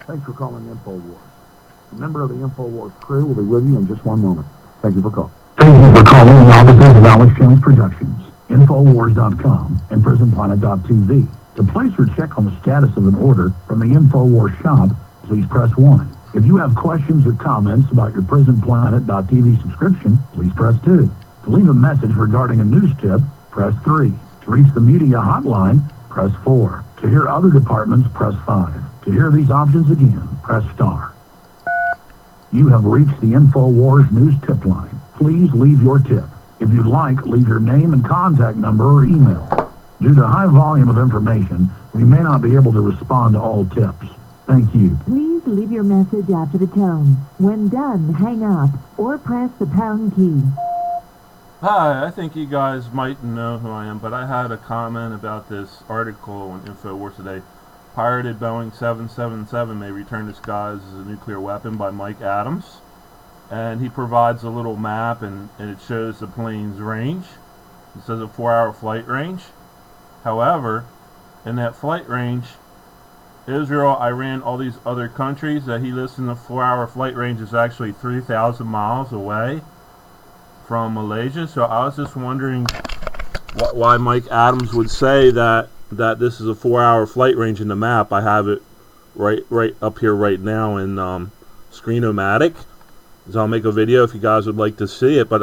Thanks for calling Infowars. A member of the Infowars crew will be with you in just one moment. Thank you for calling. Thank you for calling the offices of Alex Jones Productions, Infowars.com, and PrisonPlanet.tv. To place or check on the status of an order from the Infowars shop, please press 1. If you have questions or comments about your PrisonPlanet.tv subscription, please press 2. To leave a message regarding a news tip, press 3. To reach the media hotline, press 4. To hear other departments, press 5. To hear these options again, press star. You have reached the Infowars news tip line. Please leave your tip. If you'd like, leave your name and contact number or email. Due to high volume of information, we may not be able to respond to all tips. Thank you. Please leave your message after the tone. When done, hang up or press the pound key. Hi, I think you guys might know who I am, but I had a comment about this article on Infowars today. Pirated Boeing 777 may return to skies as a nuclear weapon by Mike Adams. And he provides a little map and it shows the plane's range. It says a 4-hour flight range. However, in that flight range, Israel, Iran, all these other countries that he lists in the 4-hour flight range is actually 3,000 miles away from Malaysia. So I was just wondering why Mike Adams would say that this is a 4-hour flight range in the map. I have it right up here right now in Screen-O-Matic. So I'll make a video if you guys would like to see it. But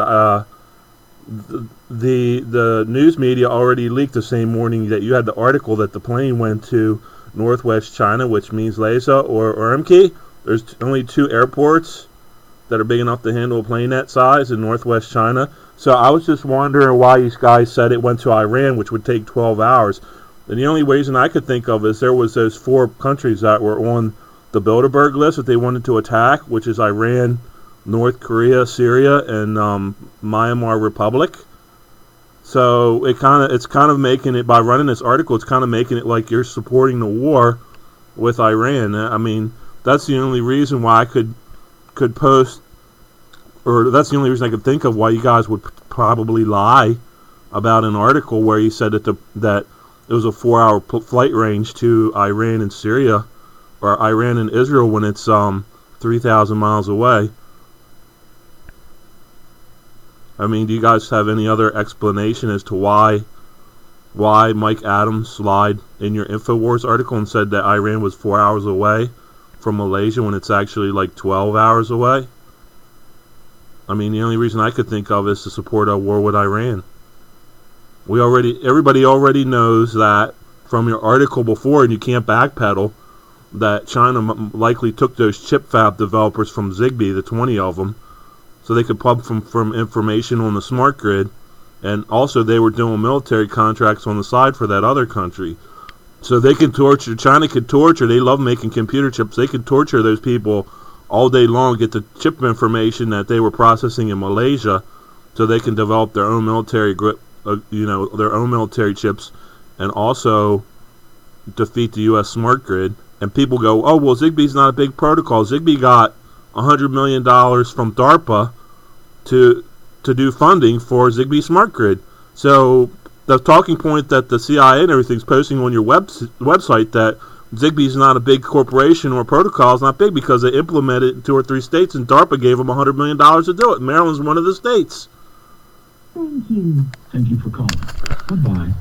the news media already leaked the same morning that you had the article that the plane went to northwest China, which means Lhasa or Urumqi. There's only 2 airports that are big enough to handle a plane that size in northwest China. So I was just wondering why these guys said it went to Iran, which would take 12 hours. And the only reason I could think of is there was those 4 countries that were on the Bilderberg list that they wanted to attack, which is Iran, North Korea, Syria, and Myanmar Republic. So it's kind of making it, by running this article, it's kind of making it like you're supporting the war with Iran. I mean, that's the only reason why I could post, or that's the only reason I could think of why you guys would probably lie about an article where you said that it was a 4-hour flight range to Iran and Syria, or Iran and Israel, when it's 3,000 miles away. I mean, do you guys have any other explanation as to why Mike Adams lied in your Infowars article and said that Iran was 4 hours away from Malaysia when it's actually like 12 hours away? I mean, the only reason I could think of is to support a war with Iran. Everybody already knows that from your article before, and you can't backpedal, that China likely took those chip fab developers from Zigbee, the 20 of them, so they could pump from information on the smart grid, and also they were doing military contracts on the side for that other country. So they can torture, China could torture, they love making computer chips, they could torture those people all day long, get the chip information that they were processing in Malaysia, so they can develop their own military their own military chips, and also defeat the U.S. smart grid. And people go, oh, well, Zigbee's not a big protocol. Zigbee got $100 million from DARPA to do funding for Zigbee smart grid. So the talking point that the CIA and everything's posting on your website that Zigbee's not a big corporation or protocol is not big because they implemented it in 2 or 3 states, and DARPA gave them $100 million to do it. Maryland's one of the states. Thank you. Thank you for calling. Goodbye.